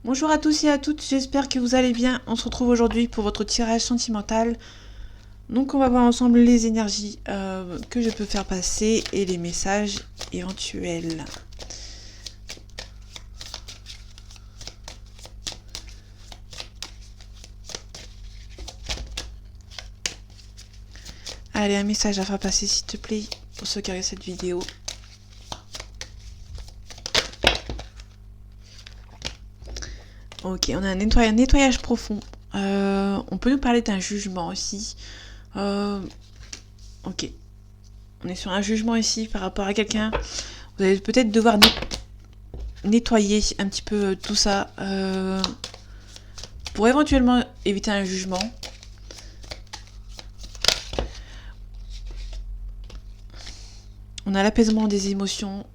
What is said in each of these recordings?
Bonjour à tous et à toutes, j'espère que vous allez bien. On se retrouve aujourd'hui pour votre tirage sentimental. Donc on va voir ensemble les énergies que je peux faire passer et les messages éventuels. Allez, un message à faire passer s'il te plaît, pour ceux qui regardent cette vidéo. Ok, on a un nettoyage profond. On peut nous parler d'un jugement aussi. Ok. On est sur un jugement ici par rapport à quelqu'un. Vous allez peut-être devoir nettoyer un petit peu tout ça pour éventuellement éviter un jugement. On a l'apaisement des émotions.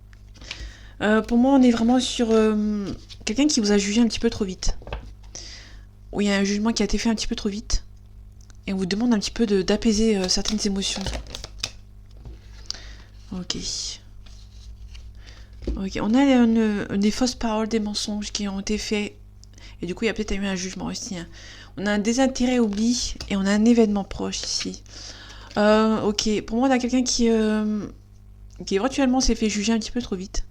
Pour moi, on est vraiment sur quelqu'un qui vous a jugé un petit peu trop vite. Où il y a un jugement qui a été fait un petit peu trop vite. Et on vous demande un petit peu d'apaiser certaines émotions. Ok. Ok, on a des fausses paroles, des mensonges qui ont été faits. Et du coup, il y a peut-être eu un jugement aussi. Hein. On a un désintérêt oubli et on a un événement proche ici. Ok, pour moi, on a quelqu'un qui éventuellement s'est fait juger un petit peu trop vite.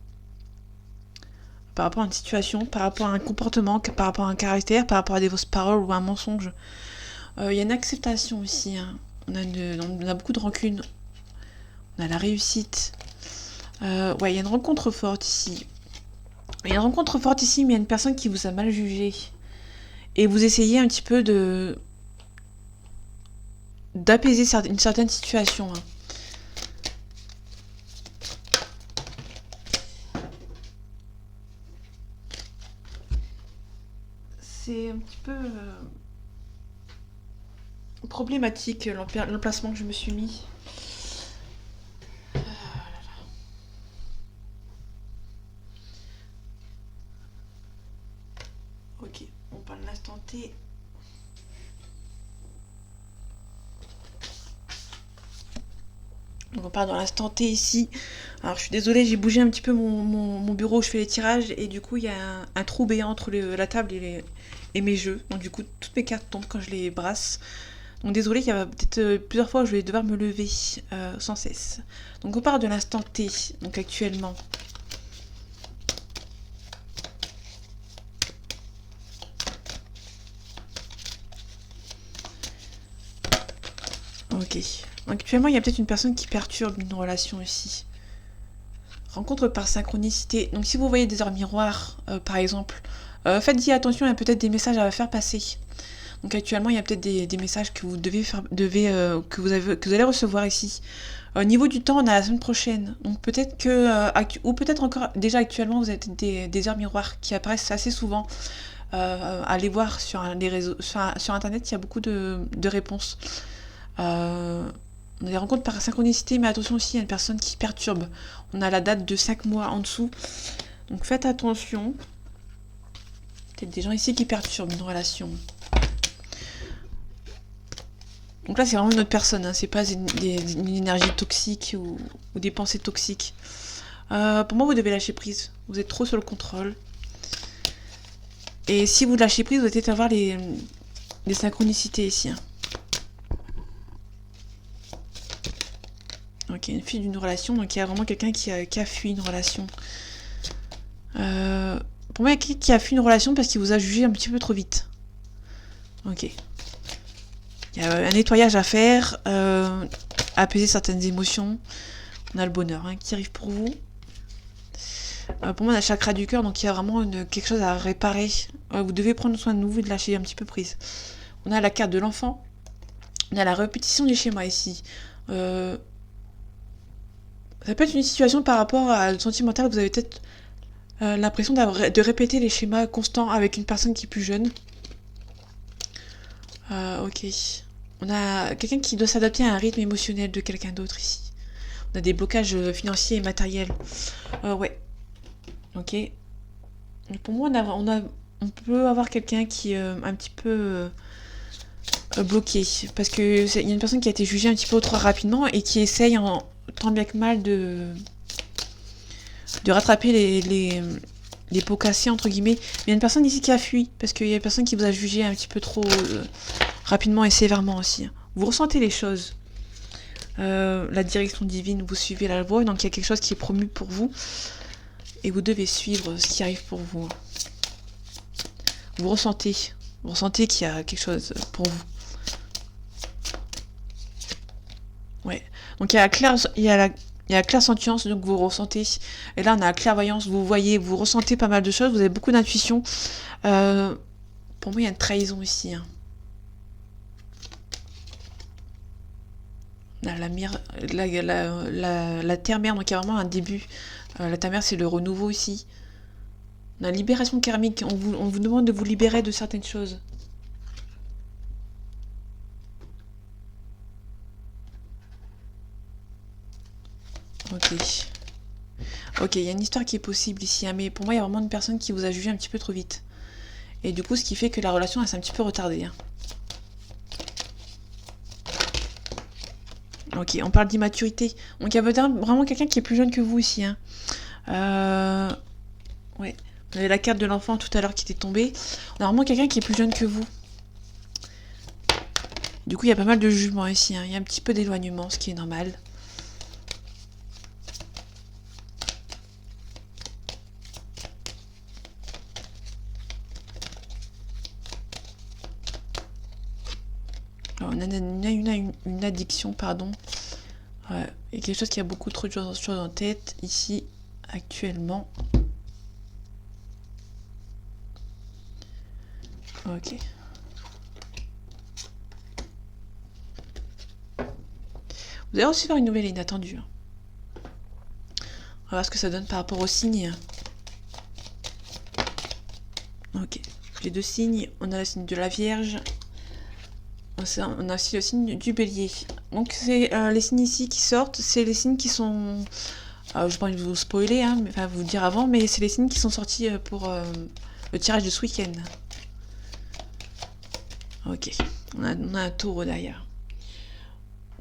Par rapport à une situation, par rapport à un comportement, par rapport à un caractère, par rapport à des fausses paroles ou à un mensonge. Il y a une acceptation aussi. Hein. On a beaucoup de rancune. On a la réussite. Ouais, il y a une rencontre forte ici. Il y a une rencontre forte ici, mais il y a une personne qui vous a mal jugé. Et vous essayez un petit peu d'apaiser une certaine situation. Hein. C'est un petit peu problématique l'emplacement que je me suis mis. Ok, on parle de l'instant T. Donc on part dans l'instant T ici. Alors je suis désolée, j'ai bougé un petit peu mon bureau où je fais les tirages et du coup il y a un trou béant entre la table et mes jeux. Donc du coup toutes mes cartes tombent quand je les brasse. Donc désolée, il y a peut-être plusieurs fois où je vais devoir me lever sans cesse. Donc on part de l'instant T, donc actuellement. Ok. Actuellement, il y a peut-être une personne qui perturbe une relation ici. Rencontre par synchronicité. Donc si vous voyez des heures miroirs, par exemple, faites-y attention, il y a peut-être des messages à faire passer. Donc actuellement, il y a peut-être des messages que vous que vous allez recevoir ici. Au niveau du temps, on a la semaine prochaine. Donc peut-être que, ou peut-être encore déjà actuellement, vous avez des heures miroirs qui apparaissent assez souvent. Allez voir sur les réseaux, sur Internet, il y a beaucoup de réponses. On a des rencontres par synchronicité, mais attention aussi, il y a une personne qui perturbe. On a la date de 5 mois en dessous. Donc faites attention. Peut-être des gens ici qui perturbent une relation. Donc là, c'est vraiment une autre personne, hein. C'est pas une énergie toxique ou des pensées toxiques. Pour moi, vous devez lâcher prise. Vous êtes trop sur le contrôle. Et si vous lâchez prise, vous allez peut-être avoir les synchronicités ici. Hein. Ok, une fuite d'une relation. Donc il y a vraiment quelqu'un qui a fui une relation. Pour moi, il y a quelqu'un qui a fui une relation parce qu'il vous a jugé un petit peu trop vite. Ok. Il y a un nettoyage à faire, apaiser certaines émotions. On a le bonheur hein, qui arrive pour vous. Pour moi, on a le chakra du cœur, donc il y a vraiment quelque chose à réparer. Vous devez prendre soin de vous et de lâcher un petit peu prise. On a la carte de l'enfant. On a la répétition du schéma ici. Ça peut être une situation par rapport à le sentimental. Vous avez peut-être l'impression de répéter les schémas constants avec une personne qui est plus jeune. Ok. On a quelqu'un qui doit s'adapter à un rythme émotionnel de quelqu'un d'autre ici. On a des blocages financiers et matériels. Ouais. Ok. Et pour moi, on peut avoir quelqu'un qui est un petit peu bloqué. Parce qu'il y a une personne qui a été jugée un petit peu trop rapidement et qui essaye tant bien que mal de rattraper les pots cassés, entre guillemets. Mais il y a une personne ici qui a fui, parce qu'il y a une personne qui vous a jugé un petit peu trop rapidement et sévèrement aussi. Vous ressentez les choses. La direction divine, vous suivez la voie, donc il y a quelque chose qui est promu pour vous. Et vous devez suivre ce qui arrive pour vous. Vous ressentez qu'il y a quelque chose pour vous. Ouais. Donc il y a la clairsentience, donc vous ressentez. Et là, on a la clairvoyance, vous voyez, vous ressentez pas mal de choses, vous avez beaucoup d'intuition. Pour moi, il y a une trahison ici. Hein. La terre-mère, donc il y a vraiment un début. La terre-mère, c'est le renouveau ici. On a la libération karmique, on vous demande de vous libérer de certaines choses. Ok, il y a une histoire qui est possible ici, hein, mais pour moi, il y a vraiment une personne qui vous a jugé un petit peu trop vite. Et du coup, ce qui fait que la relation, elle s'est un petit peu retardée. Hein. Ok, on parle d'immaturité. Donc, il y a vraiment quelqu'un qui est plus jeune que vous ici. Hein. Ouais. On avait la carte de l'enfant tout à l'heure qui était tombée. On a vraiment quelqu'un qui est plus jeune que vous. Du coup, il y a pas mal de jugements ici. Hein. Il y a un petit peu d'éloignement, ce qui est normal. Alors, on a une addiction, pardon. Ouais. Il y a quelque chose qui a beaucoup trop de choses en tête ici, actuellement. Ok. Vous allez recevoir une nouvelle inattendue. On va voir ce que ça donne par rapport aux signes. Ok. Les deux signes, on a le signe de la Vierge. On a aussi le signe du Bélier. Donc c'est les signes ici qui sortent, c'est les signes qui sont... je n'ai pas envie de vous spoiler, hein, mais, enfin vous le dire avant, mais c'est les signes qui sont sortis pour le tirage de ce week-end. Ok, on a un taureau derrière.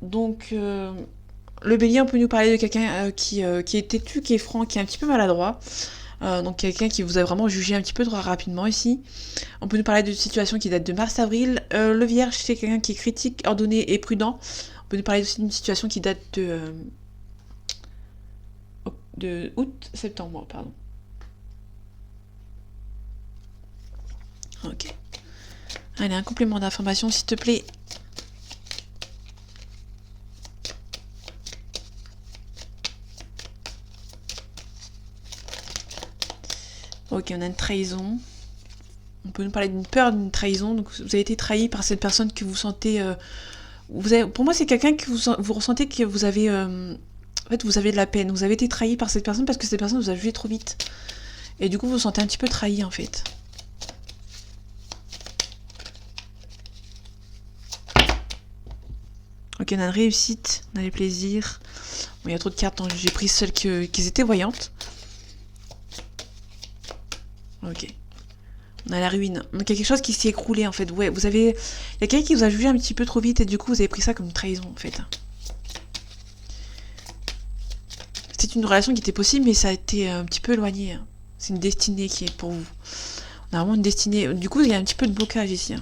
Donc le Bélier, on peut nous parler de quelqu'un qui est têtu, qui est franc, qui est un petit peu maladroit. Donc quelqu'un qui vous a vraiment jugé un petit peu trop rapidement ici. On peut nous parler de situations qui datent de mars-avril. Le Vierge, c'est quelqu'un qui est critique, ordonné et prudent. On peut nous parler aussi d'une situation qui date de août-septembre, pardon. Ok. Allez, un complément d'information, s'il te plaît. Ok, on a une trahison. On peut nous parler d'une peur, d'une trahison. Donc, vous avez été trahi par cette personne que vous sentez... pour moi, c'est quelqu'un que vous ressentez que vous avez... en fait, vous avez de la peine. Vous avez été trahi par cette personne parce que cette personne vous a jugé trop vite. Et du coup, vous vous sentez un petit peu trahi, en fait. Ok, on a une réussite, on a les plaisirs. Bon, il y a trop de cartes, donc j'ai pris celles qui étaient voyantes. Ok. On a la ruine. Donc il y a quelque chose qui s'est écroulé en fait. Ouais, il y a quelqu'un qui vous a jugé un petit peu trop vite et du coup vous avez pris ça comme une trahison en fait. C'est une relation qui était possible mais ça a été un petit peu éloigné. C'est une destinée qui est pour vous. On a vraiment une destinée. Du coup il y a un petit peu de blocage ici.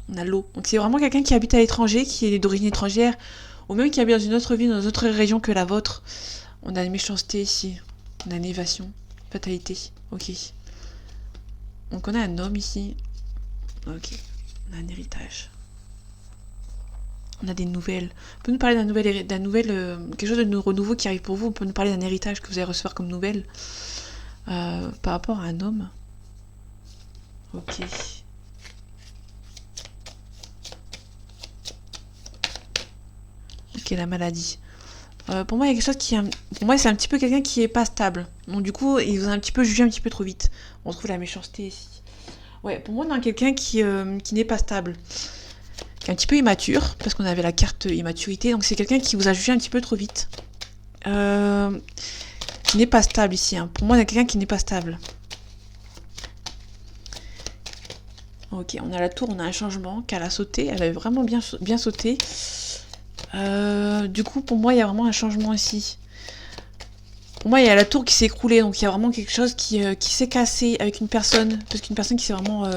On a l'eau. Donc c'est vraiment quelqu'un qui habite à l'étranger, qui est d'origine étrangère, ou même qui habite dans une autre ville, dans une autre région que la vôtre. On a une méchanceté ici. On a une évasion. Fatalité. Ok. Donc on a un homme ici. Ok. On a un héritage. On a des nouvelles. On peut nous parler quelque chose de renouveau qui arrive pour vous. On peut nous parler d'un héritage que vous allez recevoir comme nouvelle. Par rapport à un homme. Ok. Ok, la maladie. Pour moi, il y a quelque chose qui... Pour moi, c'est un petit peu quelqu'un qui est pas stable. Donc du coup, il vous a un petit peu jugé un petit peu trop vite. On retrouve la méchanceté ici. Ouais, pour moi, on a quelqu'un qui n'est pas stable. Qui est un petit peu immature, parce qu'on avait la carte immaturité. Donc c'est quelqu'un qui vous a jugé un petit peu trop vite. Qui n'est pas stable ici. Hein. Pour moi, on a quelqu'un qui n'est pas stable. Ok, on a la tour, on a un changement qu'elle a sauté. Elle avait vraiment bien sauté. Du coup, pour moi, il y a vraiment un changement ici. Pour moi, il y a la tour qui s'est écroulée, donc il y a vraiment quelque chose qui s'est cassé avec une personne, parce qu'une personne qui s'est vraiment...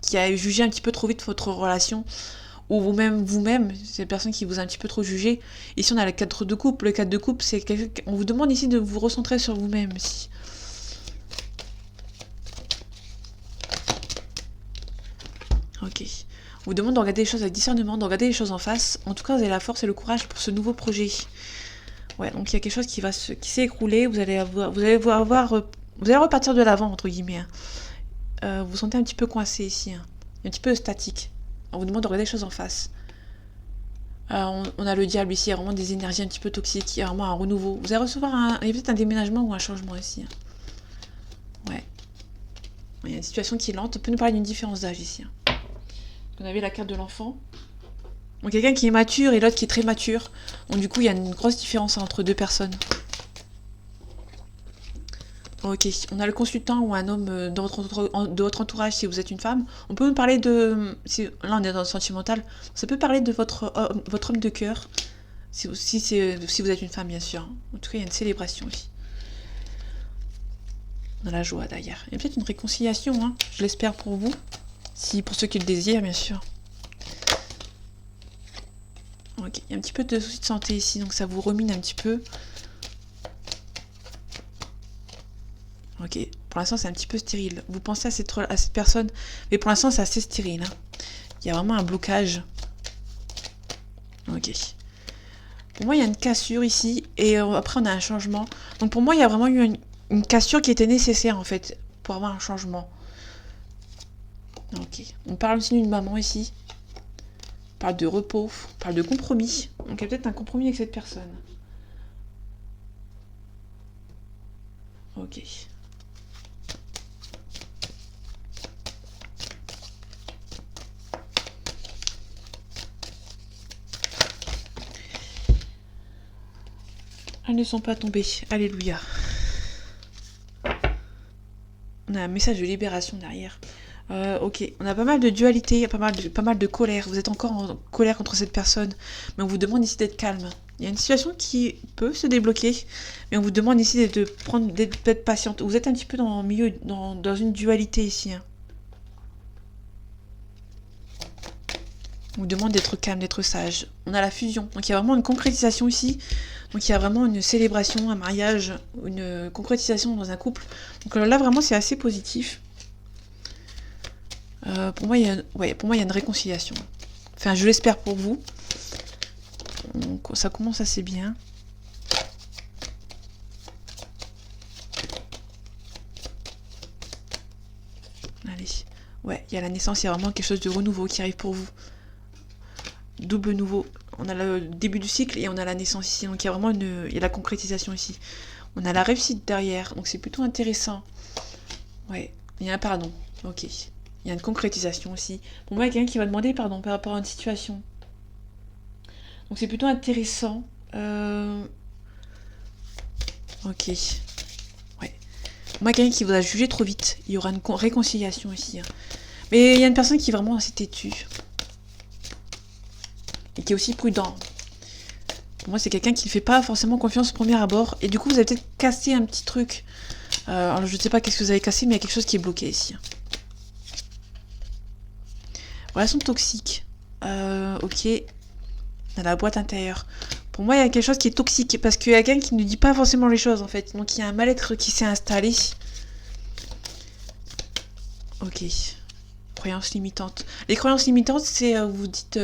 qui a jugé un petit peu trop vite votre relation, ou vous-même, c'est une personne qui vous a un petit peu trop jugé. Ici, on a le 4 de coupe. Le 4 de coupe, c'est on vous demande ici de vous recentrer sur vous-même, ici. Ok. On vous demande de regarder les choses avec discernement, de regarder les choses en face. En tout cas, vous avez la force et le courage pour ce nouveau projet. Ouais, donc il y a quelque chose qui s'est écroulé. Vous allez repartir de l'avant, entre guillemets. Vous vous sentez un petit peu coincé ici, hein. Un petit peu statique. On vous demande de regarder les choses en face. On a le diable ici, il y a vraiment des énergies un petit peu toxiques, il y a vraiment un renouveau. Vous allez recevoir il y a peut-être un déménagement ou un changement ici, hein. Ouais. Il y a une situation qui est lente. On peut nous parler d'une différence d'âge ici, hein. On avait la carte de l'enfant. Donc quelqu'un qui est mature et l'autre qui est très mature. Donc du coup, il y a une grosse différence entre deux personnes. Ok, on a le consultant ou un homme de votre entourage si vous êtes une femme. On peut nous parler de... là, on est dans le sentimental. Ça peut parler de votre homme de cœur. Si vous êtes une femme, bien sûr. En tout cas, il y a une célébration aussi. On a la joie d'ailleurs. Il y a peut-être une réconciliation, hein. Je l'espère pour vous. Pour ceux qui le désirent, bien sûr. Ok, il y a un petit peu de soucis de santé ici, donc ça vous remine un petit peu. Ok, pour l'instant c'est un petit peu stérile. Vous pensez à cette personne, mais pour l'instant c'est assez stérile, hein. Il y a vraiment un blocage. Ok. Pour moi il y a une cassure ici, et après on a un changement. Donc pour moi il y a vraiment eu une cassure qui était nécessaire en fait, pour avoir un changement. Ok. On parle aussi d'une maman ici. On parle de repos, on parle de compromis. Donc il y a peut-être un compromis avec cette personne. Ok. Elles ne sont pas tombées. Alléluia. On a un message de libération derrière. Ok, on a pas mal de dualité, pas mal de colère. Vous êtes encore en colère contre cette personne, mais on vous demande ici d'être calme. Il y a une situation qui peut se débloquer, mais on vous demande ici d'être patiente. Vous êtes un petit peu dans le milieu, dans une dualité ici, hein. On vous demande d'être calme, d'être sage. On a la fusion, donc il y a vraiment une concrétisation ici. Donc il y a vraiment une célébration, un mariage, une concrétisation dans un couple. Donc là vraiment c'est assez positif. Pour moi il y a une réconciliation. Enfin je l'espère pour vous. Donc, ça commence assez bien. Allez. Ouais, il y a la naissance, il y a vraiment quelque chose de renouveau qui arrive pour vous. Double nouveau. On a le début du cycle et on a la naissance ici. Donc il y a vraiment il y a la concrétisation ici. On a la réussite derrière. Donc c'est plutôt intéressant. Ouais. Il y a un pardon. Ok. Il y a une concrétisation aussi. Pour moi, il y a quelqu'un qui va demander pardon par rapport à une situation. Donc c'est plutôt intéressant. Ok. Ouais. Pour moi, quelqu'un qui vous a jugé trop vite. Il y aura une réconciliation ici, hein. Mais il y a une personne qui est vraiment assez têtue. Et qui est aussi prudent. Pour moi, c'est quelqu'un qui ne fait pas forcément confiance au premier abord. Et du coup, vous avez peut-être cassé un petit truc. Alors, je ne sais pas qu'est-ce que vous avez cassé, mais il y a quelque chose qui est bloqué ici. Relation toxique. Ok. On a la boîte intérieure. Pour moi, il y a quelque chose qui est toxique. Parce qu'il y a quelqu'un qui ne dit pas forcément les choses, en fait. Donc, il y a un mal-être qui s'est installé. Ok. Croyances limitantes. Les croyances limitantes, c'est vous dites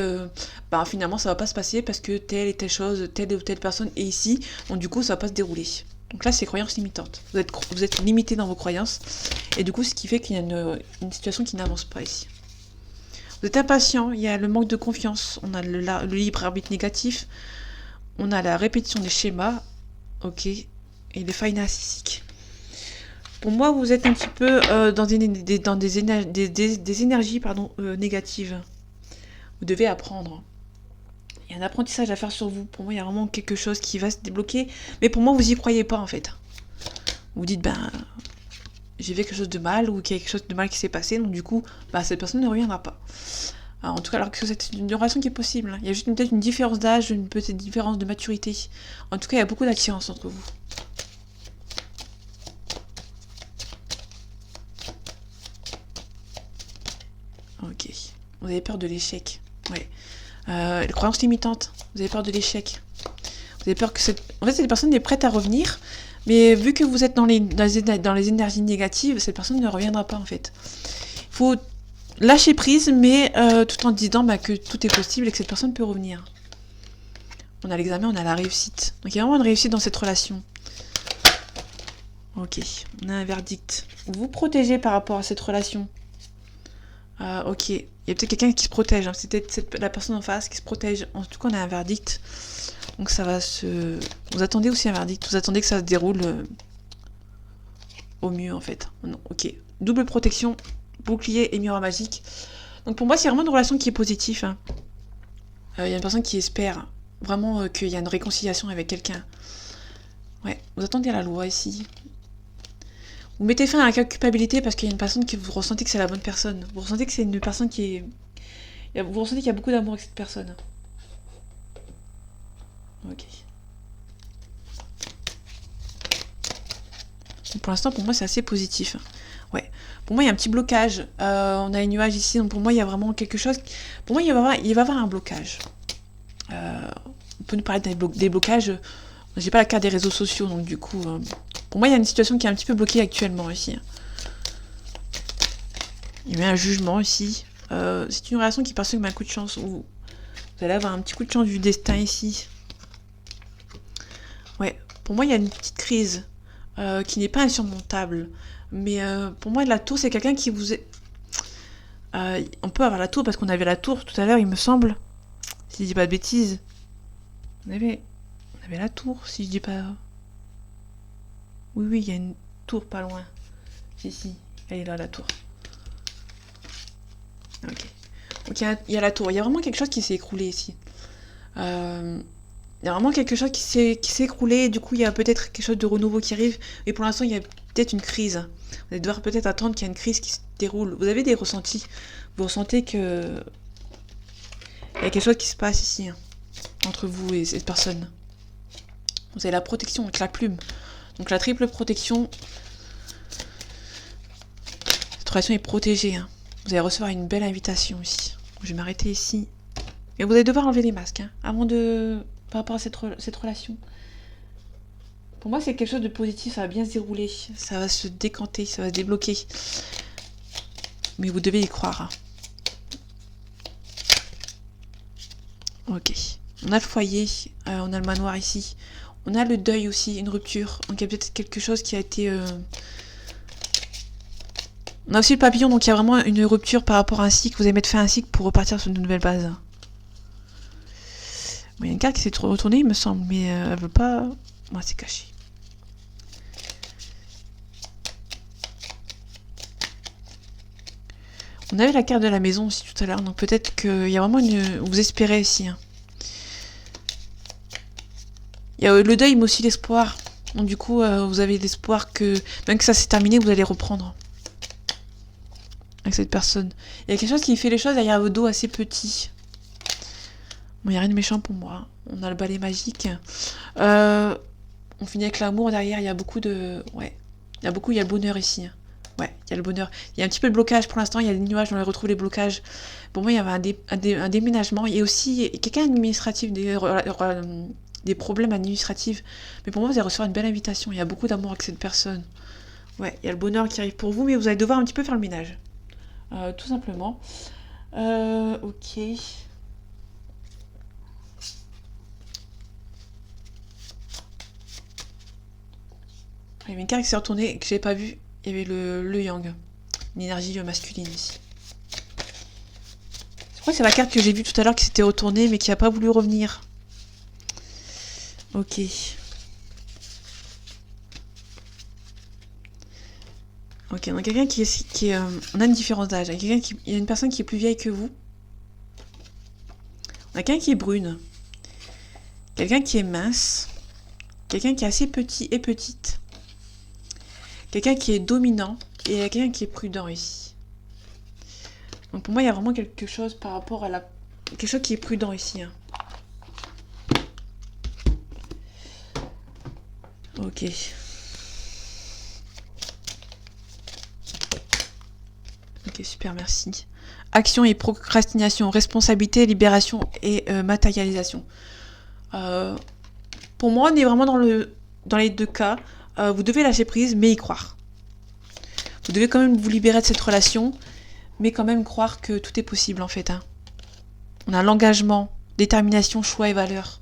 finalement ça va pas se passer parce que telle et telle chose, telle ou telle personne est ici, donc du coup ça va pas se dérouler. Donc là c'est croyances limitantes. Vous êtes limité dans vos croyances et du coup ce qui fait qu'il y a une situation qui n'avance pas ici. Vous êtes impatient, il y a le manque de confiance, on a le libre arbitre négatif, on a la répétition des schémas, ok, et les failles narcissiques. Pour moi, vous êtes un petit peu dans des énergies négatives. Vous devez apprendre. Il y a un apprentissage à faire sur vous. Pour moi, il y a vraiment quelque chose qui va se débloquer. Mais pour moi, vous y croyez pas, en fait. Vous dites, j'ai fait quelque chose de mal ou qu'il y a quelque chose de mal qui s'est passé. Donc, du coup, cette personne ne reviendra pas. Alors, en tout cas, alors que c'est une relation qui est possible. Il y a juste peut-être une différence d'âge, une petite différence de maturité. En tout cas, il y a beaucoup d'attirance entre vous. Ok. Vous avez peur de l'échec. Ouais. Les croyances limitantes. Vous avez peur de l'échec. Vous avez peur que cette... En fait, cette personne est prête à revenir, mais vu que vous êtes dans les énergies négatives, cette personne ne reviendra pas, en fait. Il faut lâcher prise, mais tout en disant que tout est possible et que cette personne peut revenir. On a l'examen, on a la réussite. Donc il y a vraiment une réussite dans cette relation. Ok, on a un verdict. Vous vous protégez par rapport à cette relation. Ok, il y a peut-être quelqu'un qui se protège. Hein. C'est peut-être la personne en face qui se protège. En tout cas, on a un verdict. Donc ça va se... Vous attendez aussi un verdict. Vous attendez que ça se déroule au mieux, en fait. Non, ok. Double protection, bouclier et miroir magique. Donc pour moi, c'est vraiment une relation qui est positive. Hein. Y a une personne qui espère vraiment qu'il y a une réconciliation avec quelqu'un. Ouais, vous attendez la loi ici. Vous mettez fin à la culpabilité parce qu'il y a une personne que vous ressentez que c'est la bonne personne. Vous ressentez que c'est une personne qui est... Vous ressentez qu'il y a beaucoup d'amour avec cette personne. Ok. Pour l'instant, pour moi, c'est assez positif. Ouais. Pour moi, il y a un petit blocage. On a un nuage ici, donc pour moi, il y a vraiment quelque chose... Pour moi, il va y avoir un blocage. On peut nous parler des blocages. J'ai pas la carte des réseaux sociaux, donc du coup... Pour moi, il y a une situation qui est un petit peu bloquée actuellement ici. Il y a eu un jugement ici. C'est une relation qui passe comme un coup de chance. Vous allez avoir un petit coup de chance du destin ici. Ouais, pour moi, il y a une petite crise qui n'est pas insurmontable. Mais pour moi, la tour, c'est quelqu'un qui vous est... on peut avoir la tour parce qu'on avait la tour tout à l'heure, il me semble. Si je dis pas de bêtises. On avait la tour, si je dis pas... Oui, il y a une tour pas loin. Si, elle est là, la tour. Ok. Donc il y a la tour. Il y a vraiment quelque chose qui s'est écroulé ici. Il y a vraiment quelque chose qui s'est écroulé. Du coup, il y a peut-être quelque chose de renouveau qui arrive. Et pour l'instant, il y a peut-être une crise. Vous allez devoir peut-être attendre qu'il y ait une crise qui se déroule. Vous avez des ressentis. Vous ressentez que... Il y a quelque chose qui se passe ici. Hein, entre vous et cette personne. Vous avez la protection avec la plume. Donc la triple protection. Cette relation est protégée. Hein. Vous allez recevoir une belle invitation ici. Je vais m'arrêter ici. Et vous allez devoir enlever les masques. Hein, avant de... Par rapport à cette relation. Pour moi, c'est quelque chose de positif. Ça va bien se dérouler. Ça va se décanter. Ça va se débloquer. Mais vous devez y croire. Hein. Ok. On a le foyer. On a le manoir ici. On a le deuil aussi, une rupture. Donc il y a peut-être quelque chose qui a été... On a aussi le papillon, donc il y a vraiment une rupture par rapport à un cycle. Vous allez mettre fin à un cycle pour repartir sur une nouvelle base. Bon, il y a une carte qui s'est retournée, il me semble, mais elle veut pas... Moi, c'est caché. On avait la carte de la maison aussi tout à l'heure, donc peut-être qu'il y a vraiment une... Vous espérez ici. Hein. Il y a le deuil, mais aussi l'espoir. Donc du coup, vous avez l'espoir que, même que ça s'est terminé, vous allez reprendre. Avec cette personne. Il y a quelque chose qui fait les choses derrière vos dos assez petits. Bon, il n'y a rien de méchant pour moi. On a le balai magique. On finit avec l'amour derrière. Il y a beaucoup de... Ouais. Il y a le bonheur ici. Ouais, il y a le bonheur. Il y a un petit peu de blocage pour l'instant. Il y a des nuages, on les retrouve les blocages. Pour moi, il y avait un déménagement. Il y a aussi quelqu'un administratif, des problèmes administratifs. Mais pour moi, vous allez recevoir une belle invitation. Il y a beaucoup d'amour avec cette personne. Ouais, il y a le bonheur qui arrive pour vous, mais vous allez devoir un petit peu faire le ménage. Tout simplement. Ok. Il y avait une carte qui s'est retournée et que je n'avais pas vue. Il y avait le yang. Une énergie masculine ici. Je crois que c'est la carte que j'ai vue tout à l'heure qui s'était retournée mais qui n'a pas voulu revenir. Ok. Ok, on a quelqu'un qui est on a une différence d'âge. Il y a une personne qui est plus vieille que vous. On a quelqu'un qui est brune. Quelqu'un qui est mince. Quelqu'un qui est assez petit et petite. Quelqu'un qui est dominant. Et quelqu'un qui est prudent ici. Donc pour moi, il y a vraiment quelque chose par rapport à la... Quelque chose qui est prudent ici. Hein. Ok. Ok, super, merci. Action et procrastination, responsabilité, libération et matérialisation. Pour moi, on est vraiment dans les deux cas. Vous devez lâcher prise, mais y croire. Vous devez quand même vous libérer de cette relation, mais quand même croire que tout est possible en fait. Hein. On a l'engagement, détermination, choix et valeur.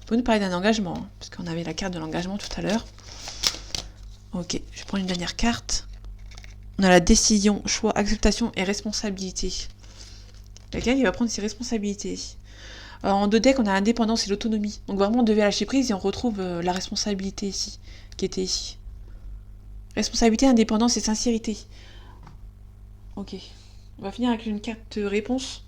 Vous pouvez nous parler d'un engagement, hein, parce qu'on avait la carte de l'engagement tout à l'heure. Ok, je vais prendre une dernière carte. On a la décision, choix, acceptation et responsabilité. Quelqu'un qui va prendre ses responsabilités. En 2 decks, on a l'indépendance et l'autonomie. Donc vraiment, on devait lâcher prise et on retrouve la responsabilité ici, qui était ici. Responsabilité, indépendance et sincérité. Ok. On va finir avec une carte réponse.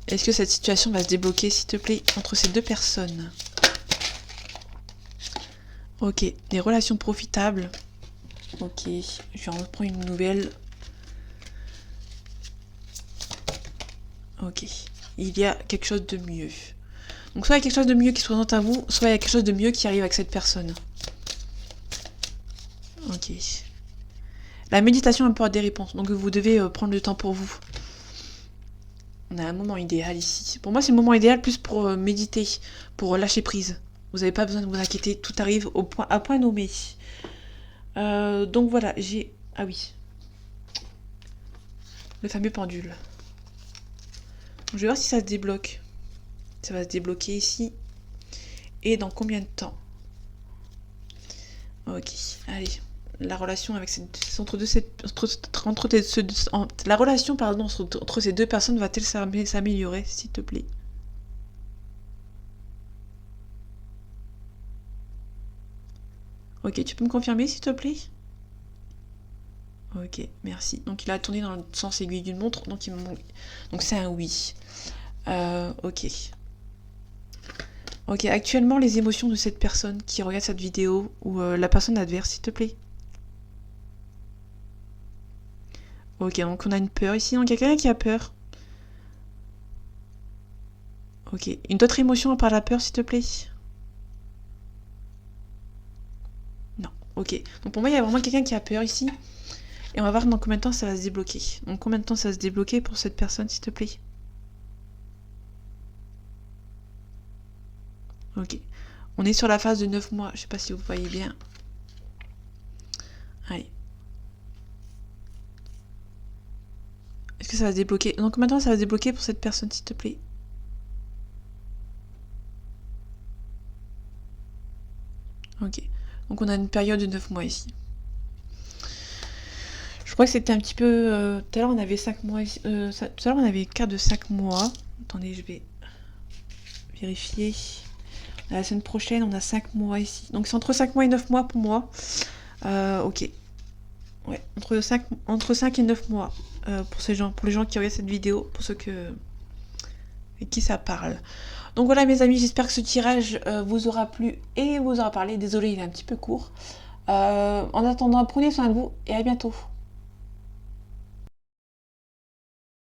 Est-ce que cette situation va se débloquer, s'il te plaît, entre ces deux personnes? Ok. Des relations profitables. Ok. Je vais en reprendre une nouvelle. Ok. Il y a quelque chose de mieux. Donc soit il y a quelque chose de mieux qui se présente à vous, soit il y a quelque chose de mieux qui arrive avec cette personne. Ok. La méditation apporte des réponses, donc vous devez prendre le temps pour vous. On a un moment idéal ici. Pour moi, c'est le moment idéal plus pour méditer, pour lâcher prise. Vous n'avez pas besoin de vous inquiéter, tout arrive à point nommé. Donc voilà, j'ai... Ah oui. Le fameux pendule. Je vais voir si ça se débloque. Ça va se débloquer ici. Et dans combien de temps? Ok, allez. La relation avec la relation entre ces deux personnes va-t-elle s'améliorer, s'il te plaît? Ok, tu peux me confirmer, s'il te plaît? Ok, merci. Donc il a tourné dans le sens aiguille d'une montre, donc c'est un oui. Ok. Ok, actuellement les émotions de cette personne qui regarde cette vidéo ou la personne adverse, s'il te plaît. Ok, donc on a une peur ici, donc il y a quelqu'un qui a peur. Ok, une autre émotion à part la peur, s'il te plaît. Non, ok. Donc pour moi, il y a vraiment quelqu'un qui a peur ici. Et on va voir dans combien de temps ça va se débloquer. Donc combien de temps ça va se débloquer pour cette personne, s'il te plaît. Ok. On est sur la phase de 9 mois. Je sais pas si vous voyez bien. Allez. Est-ce que ça va se débloquer? Donc combien de temps ça va se débloquer pour cette personne, s'il te plaît? Ok. Donc on a une période de 9 mois ici. Je crois que c'était un petit peu... tout à l'heure on avait 5 mois ici. Tout à l'heure on avait une carte de 5 mois. Attendez, je vais vérifier. La semaine prochaine, on a 5 mois ici. Donc c'est entre 5 mois et 9 mois pour moi. Ok. Ouais, entre 5 et 9 mois pour les gens qui regardent cette vidéo, pour ceux et qui ça parle. Donc voilà mes amis, j'espère que ce tirage vous aura plu et vous aura parlé. Désolée, il est un petit peu court. En attendant, prenez soin de vous et à bientôt.